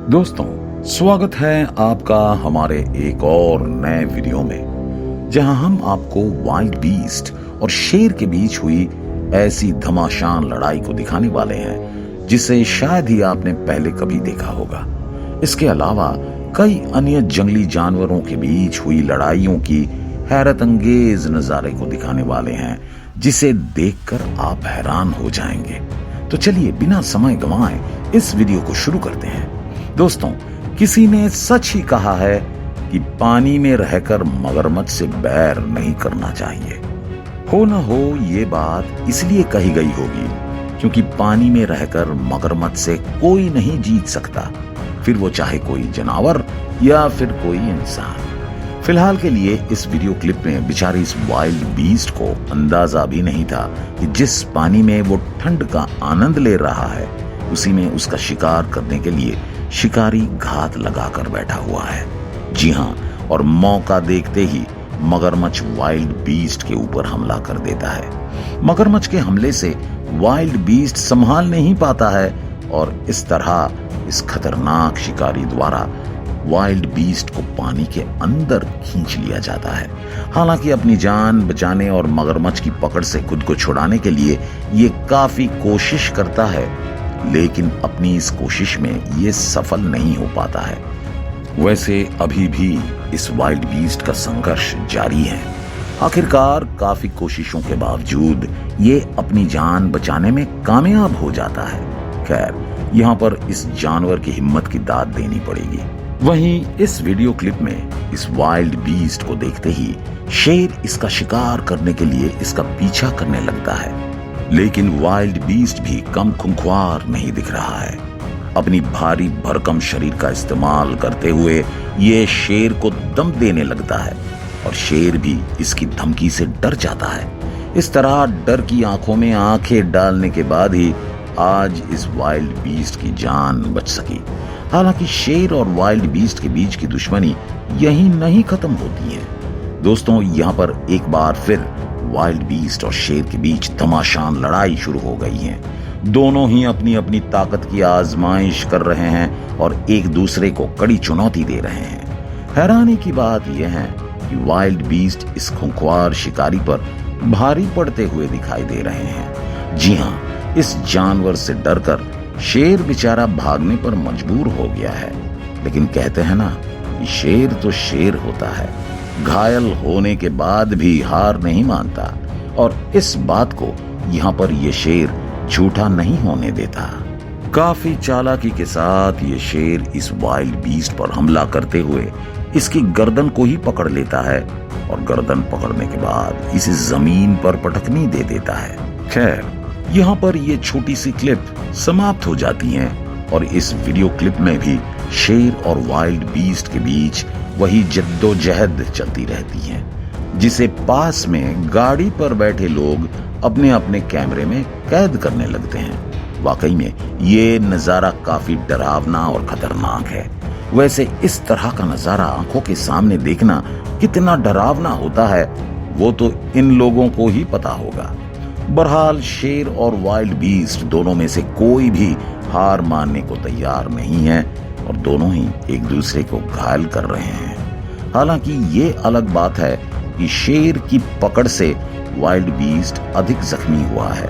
दोस्तों, स्वागत है आपका हमारे एक और नए वीडियो में, जहां हम आपको वाइल्ड बीस्ट और शेर के बीच हुई ऐसी घमासान लड़ाई को दिखाने वाले हैं जिसे शायद ही आपने पहले कभी देखा होगा। इसके अलावा कई अन्य जंगली जानवरों के बीच हुई लड़ाइयों की हैरत अंगेज नजारे को दिखाने वाले हैं जिसे देखकर आप हैरान हो जाएंगे। तो चलिए बिना समय गंवाए इस वीडियो को शुरू करते हैं। दोस्तों, किसी ने सच ही कहा है कि पानी में रहकर मगरमच्छ से बैर नहीं करना चाहिए। हो न हो ये बात इसलिए कही गई होगी क्योंकि पानी में रहकर मगरमच्छ से कोई नहीं जीत सकता, फिर वो चाहे कोई जानवर या फिर कोई इंसान। फिलहाल के लिए इस वीडियो क्लिप में बेचारे इस वाइल्ड बीस्ट को अंदाजा भी नहीं था कि जिस पानी में वो ठंड का आनंद ले रहा है उसी में उसका शिकार करने के लिए शिकारी घात लगाकर बैठा हुआ है। जी हाँ, और मौका देखते ही मगरमच्छ वाइल्ड बीस्ट के ऊपर हमला कर देता है। मगरमच्छ के हमले से वाइल्ड बीस्ट संभाल नहीं पाता है और इस तरह इस खतरनाक शिकारी द्वारा वाइल्ड बीस्ट को पानी के अंदर खींच लिया जाता है। हालांकि अपनी जान बचाने और मगरमच्छ की पकड़ से खुद को छुड़ाने के लिए ये काफी कोशिश करता है, लेकिन अपनी इस कोशिश में ये सफल नहीं हो पाता है। वैसे अभी भी इस वाइल्ड बीस्ट का संघर्ष जारी है। आखिरकार काफी कोशिशों के बावजूद ये अपनी जान बचाने में कामयाब हो जाता है। खैर, यहाँ पर इस जानवर की हिम्मत की दाद देनी पड़ेगी। वहीं इस वीडियो क्लिप में इस वाइल्ड बीस्ट को देखते ही शेर इसका शिकार करने के लिए इसका पीछा करने लगता है, लेकिन वाइल्ड बीस्ट भी कम खुंखार नहीं दिख रहा है। अपनी भारी भरकम शरीर का इस्तेमाल करते हुए ये शेर को दम देने लगता है और शेर भी इसकी धमकी से डर जाता है। इस तरह डर की आंखों में आंखें डालने के बाद ही आज इस वाइल्ड बीस्ट की जान बच सकी। हालांकि शेर और वाइल्ड बीस्ट के बीच की दुश्मनी यहीं नहीं खत्म होती है। दोस्तों, यहाँ पर एक बार फिर वाइल्ड बीस्ट और शेर के बीच घमासान लड़ाई शुरू हो गई है। दोनों ही अपनी अपनी ताकत की आजमाइश कर रहे हैं और एक दूसरे को कड़ी चुनौती दे रहे हैं। हैरानी की बात यह है कि वाइल्ड बीस्ट इस खूंखार शिकारी पर भारी पड़ते हुए दिखाई दे रहे हैं। जी हाँ, इस जानवर से डरकर शेर बेचारा भागने पर मजबूर हो गया है। लेकिन कहते हैं ना कि शेर तो शेर होता है, घायल होने के बाद भी हार नहीं मानता, और इस बात को यहाँ पर ये शेर झूठा नहीं होने देता। काफी चालाकी के साथ ये शेर इस वाइल्ड बीस्ट पर हमला करते हुए इसकी गर्दन को ही पकड़ लेता है और गर्दन पकड़ने के बाद इसे जमीन पर पटकनी दे देता है। खैर, यहाँ पर ये छोटी सी क्लिप समाप्त हो जाती है और इस वीडियो क्लिप में भी शेर और वाइल्ड बीस्ट के बीच वही जद्दोजहद चलती रहती है, जिसे पास में गाड़ी पर बैठे लोग अपने अपने कैमरे में कैद करने लगते हैं। वाकई में ये नजारा काफी डरावना और खतरनाक है। वैसे इस तरह का नजारा आंखों के सामने देखना कितना डरावना होता है वो तो इन लोगों को ही पता होगा। बहरहाल शेर और वाइल्ड बीस्ट दोनों में से कोई भी हार मानने को तैयार नहीं है और दोनों ही एक दूसरे को घायल कर रहे हैं। हालांकि ये अलग बात है कि शेर की पकड़ से वाइल्ड बीस्ट अधिक जख्मी हुआ है।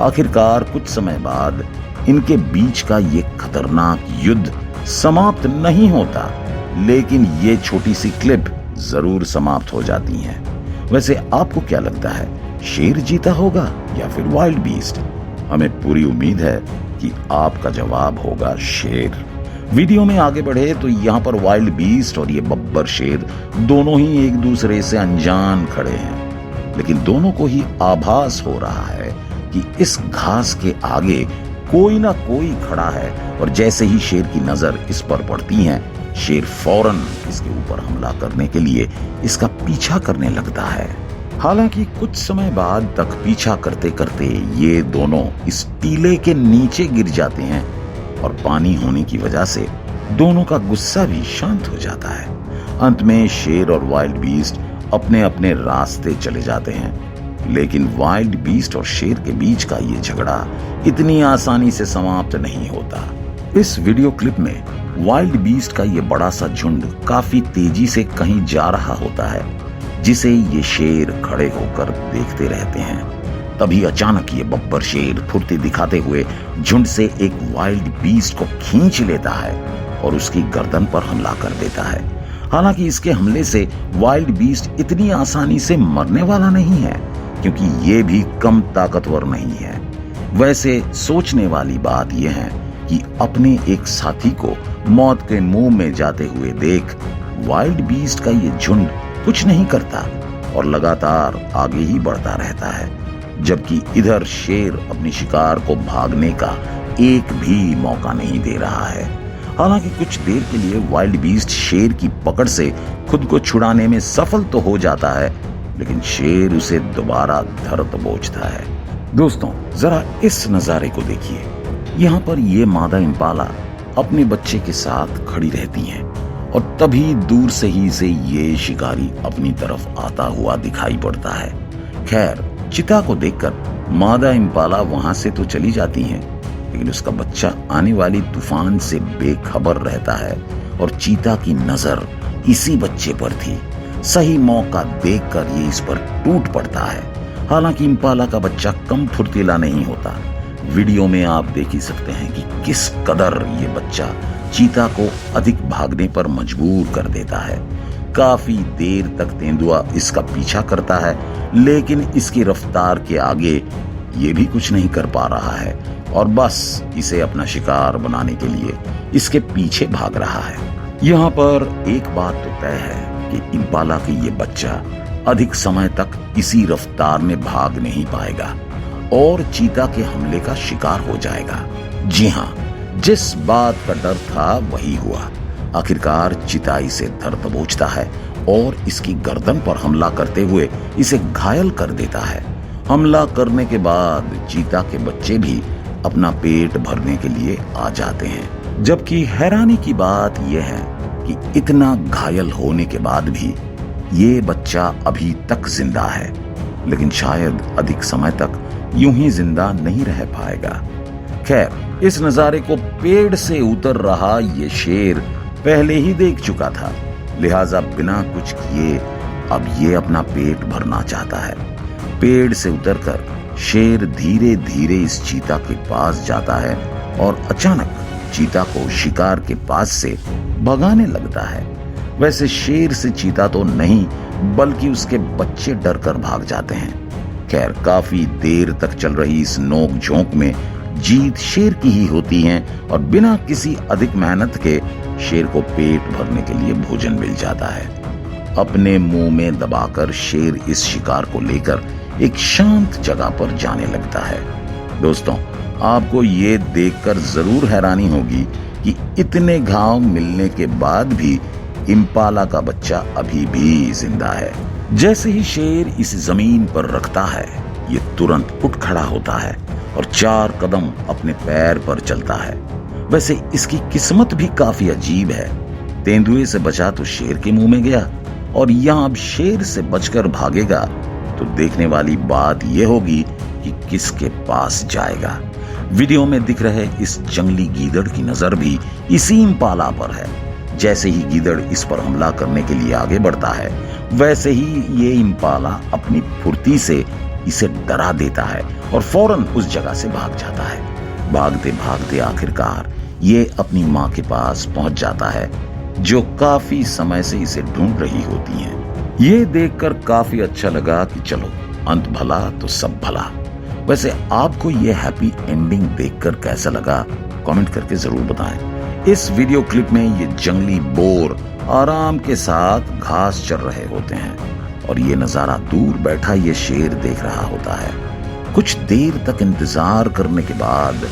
आखिरकार कुछ समय बाद इनके बीच का ये खतरनाक युद्ध समाप्त नहीं होता, लेकिन ये छोटी सी क्लिप जरूर समाप्त हो जाती है। वैसे आपको क्या लगता है, शेर जीता होगा या फिर वाइल्ड बीस्ट? हमें पूरी उम्मीद है कि आपका जवाब होगा शेर। वीडियो में आगे बढ़े तो यहाँ पर वाइल्ड बीस्ट और ये बब्बर शेर दोनों ही एक दूसरे से अनजान खड़े हैं, लेकिन दोनों को ही आभास हो रहा है कि इस घास के आगे कोई ना कोई खड़ा है, और जैसे ही शेर की नजर इस पर पड़ती है, शेर फौरन इसके ऊपर हमला करने के लिए इसका पीछा करने लगता है। हालांकि कुछ समय बाद तक पीछा करते करते ये दोनों इस टीले के नीचे गिर जाते हैं और पानी होने की वजह से दोनों का गुस्सा भी शांत हो जाता है। अंत में शेर और वाइल्ड बीस्ट अपने अपने रास्ते चले जाते हैं, लेकिन वाइल्ड बीस्ट और शेर के बीच का ये झगड़ा इतनी आसानी से समाप्त नहीं होता। इस वीडियो क्लिप में वाइल्ड बीस्ट का ये बड़ा सा झुंड काफी तेजी से कहीं जा रहा होता है, जिसे ये शेर खड़े होकर देखते रहते हैं। तभी अचानक ये बब्बर शेर फुर्ती दिखाते हुए झुंड से एक वाइल्ड बीस्ट को खींच लेता है और उसकी गर्दन पर हमला कर देता है। हालांकि इसके हमले से वाइल्ड बीस्ट इतनी आसानी से मरने वाला नहीं है, क्योंकि ये भी कम ताकतवर नहीं है। वैसे सोचने वाली बात यह है कि अपने एक साथी को मौत के मुंह में जाते हुए देख वाइल्ड बीस्ट का ये झुंड कुछ नहीं करता और लगातार आगे ही बढ़ता रहता है, जबकि इधर शेर अपनी शिकार को भागने का एक भी मौका नहीं दे रहा है। हालांकि कुछ देर के लिए वाइल्ड बीस्ट शेर की पकड़ से खुद को छुड़ाने में सफल तो हो जाता है, लेकिन शेर उसे दोबारा धर दबोचता है। दोस्तों, जरा इस नजारे को देखिए। यहाँ पर ये मादा इम्पाला अपने बच्चे के साथ खड़ी रहती हैं और तभी दूर से ही से ये शिकारी अपनी तरफ आता हुआ दिखाई पड़ता है। खैर, चीता को देखकर मादा इम्पाला वहां से तो चली जाती है, लेकिन उसका बच्चा आने वाली तूफान से बेखबर रहता है और चीता की नजर इसी बच्चे पर थी। सही मौका देखकर ये इस पर टूट पड़ता है। हालांकि इम्पाला का बच्चा कम फुर्तीला नहीं होता। वीडियो में आप देख ही सकते हैं कि किस कदर ये बच्चा चीता को अधिक भागने पर मजबूर कर देता है। काफी देर तक तेंदुआ इसका पीछा करता है, लेकिन इसकी रफ्तार के आगे ये भी कुछ नहीं कर पा रहा है और बस इसे अपना शिकार बनाने के लिए इसके पीछे भाग रहा है। यहाँ पर एक बात तो तय है कि इम्पाला की ये बच्चा अधिक समय तक इसी रफ्तार में भाग नहीं पाएगा और चीता के हमले का शिकार हो जाएगा। जी हाँ, जिस बात का डर था वही हुआ। आखिरकार चीता इसे धर दबोचता है और इसकी गर्दन पर हमला करते हुए इसे घायल कर देता है। हमला करने के बाद चीता के बच्चे भी अपना पेट भरने के लिए आ जाते हैं। जबकि हैरानी की बात यह है कि इतना घायल होने के बाद भी ये बच्चा अभी तक जिंदा है, लेकिन शायद अधिक समय तक यूं ही जिंदा नहीं रह पाएगा। खैर, इस नजारे को पेड़ से उतर रहा ये शेर पहले ही देख चुका था, लिहाजा बिना कुछ किए अब ये अपना पेट भरना चाहता है। पेड़ से उतरकर शेर धीरे धीरे इस चीता के पास जाता है और अचानक चीता को शिकार के पास से भगाने लगता है। वैसे शेर से चीता तो नहीं, बल्कि उसके बच्चे डरकर भाग जाते हैं। खैर, काफी देर तक चल रही इस नोक झोंक में जीत शेर की ही होती है और बिना किसी अधिक मेहनत के शेर को पेट भरने के लिए भोजन मिल जाता है। अपने मुंह में दबाकर शेर इस शिकार को लेकर एक शांत जगह पर जाने लगता है। दोस्तों, आपको ये देखकर जरूर हैरानी होगी कि इतने घाव मिलने के बाद भी इम्पाला का बच्चा अभी भी जिंदा है। जैसे ही शेर इस जमीन पर रखता है, ये तुरंत उठ खड़ा होता है और 4 कदम अपने पैर पर चलता है। वैसे इसकी किस्मत भी काफी अजीब है। तेंदुए से बचा तो शेर के मुंह में गया और यहाँ अब शेर से बचकर भागेगा तो देखने वाली बात यह होगी कि किसके पास जाएगा। वीडियो में दिख रहे इस जंगली गीदड़ की नजर भी इसी इम्पाला पर है। जैसे ही गीदड़ इस पर हमला करने के लिए आगे बढ़ता है, वैसे ही ये इम्पाला अपनी फुर्ती से इसे डरा देता है और फौरन उस जगह से भाग जाता है। भागते भागते आखिरकार ये अपनी माँ के पास पहुंच जाता है, जो काफी समय से इसे ढूंढ रही होती हैं। ये देखकर काफी अच्छा लगा कि चलो, अंत भला तो सब भला। वैसे आपको ये हैप्पी एंडिंग देखकर कैसा लगा, कमेंट करके जरूर बताएं। इस वीडियो क्लिप में ये जंगली बोर आराम के साथ घास चर रहे होते हैं और ये नजारा दूर बैठा ये शेर देख रहा होता है। कुछ देर तक इंतजार करने के बाद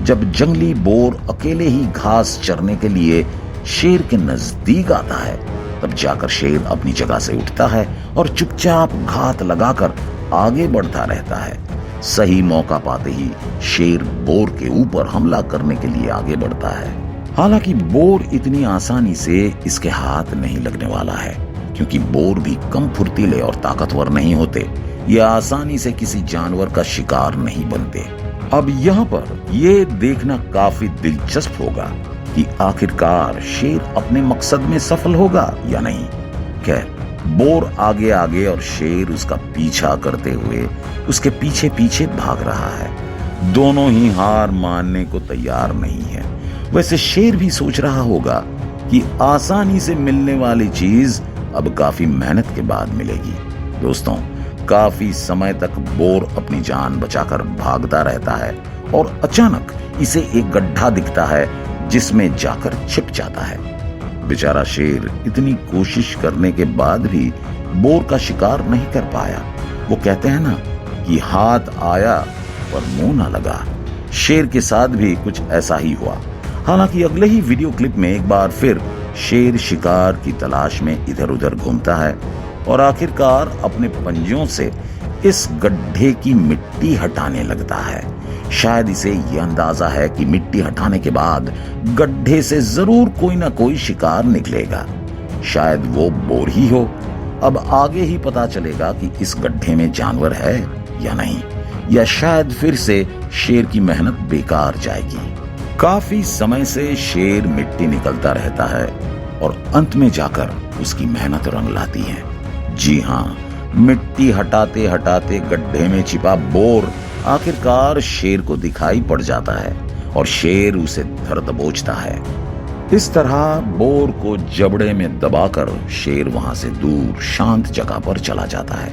जब जंगली बोर अकेले ही घास चरने के लिए शेर के नजदीक आता है, तब जाकर शेर अपनी जगह से उठता है और चुपचाप घात लगाकर आगे बढ़ता रहता है। सही मौका पाते ही शेर बोर के ऊपर हमला करने के लिए आगे बढ़ता है। हालांकि बोर इतनी आसानी से इसके हाथ नहीं लगने वाला है, क्योंकि बोर भी कम फुर्तीले और ताकतवर नहीं होते। ये आसानी से किसी जानवर का शिकार नहीं बनते। अब यहाँ पर ये देखना काफी दिलचस्प होगा कि आखिरकार शेर अपने मकसद में सफल होगा या नहीं। खैर, बोर आगे आगे और शेर उसका पीछा करते हुए उसके पीछे पीछे भाग रहा है। दोनों ही हार मानने को तैयार नहीं है। वैसे शेर भी सोच रहा होगा कि आसानी से मिलने वाली चीज अब काफी मेहनत के बाद मिलेगी। दोस्तों, काफी समय तक बोर अपनी जान बचाकर भागता रहता है और अचानक इसे एक गड्ढा दिखता है जिसमें जाकर छिप जाता है। बेचारा शेर इतनी कोशिश करने के बाद भी बोर का शिकार नहीं कर पाया। वो कहते हैं ना कि हाथ आया पर मुंह ना लगा। शेर के साथ भी कुछ ऐसा ही हुआ। हालांकि अगले ही वीडियो क्लिप में एक बार फिर शेर शिकार की तलाश में इधर उधर घूमता है और आखिरकार अपने पंजों से इस गड्ढे की मिट्टी हटाने लगता है। शायद इसे यह अंदाजा है कि मिट्टी हटाने के बाद गड्ढे से जरूर कोई ना कोई शिकार निकलेगा। शायद वो बोर ही हो। अब आगे ही पता चलेगा कि इस गड्ढे में जानवर है या नहीं, या शायद फिर से शेर की मेहनत बेकार जाएगी। काफी समय से शेर मिट्टी निकलता रहता है और अंत में जाकर उसकी मेहनत रंग लाती है। जी हाँ, मिट्टी हटाते हटाते गड्ढे में छिपा बोर आखिरकार शेर को दिखाई पड़ जाता है और शेर उसे धर दबोचता है। इस तरह बोर को जबड़े में दबाकर शेर वहां से दूर शांत जगह पर चला जाता है।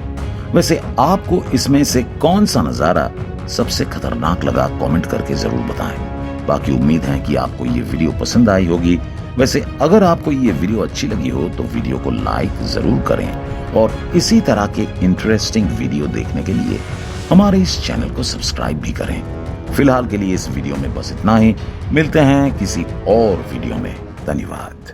वैसे आपको इसमें से कौन सा नजारा सबसे खतरनाक लगा, कमेंट करके जरूर बताएं। बाकी उम्मीद है कि आपको ये वीडियो पसंद आई होगी। वैसे अगर आपको ये वीडियो अच्छी लगी हो तो वीडियो को लाइक जरूर करें और इसी तरह के इंटरेस्टिंग वीडियो देखने के लिए हमारे इस चैनल को सब्सक्राइब भी करें। फिलहाल के लिए इस वीडियो में बस इतना ही। मिलते हैं किसी और वीडियो में। धन्यवाद।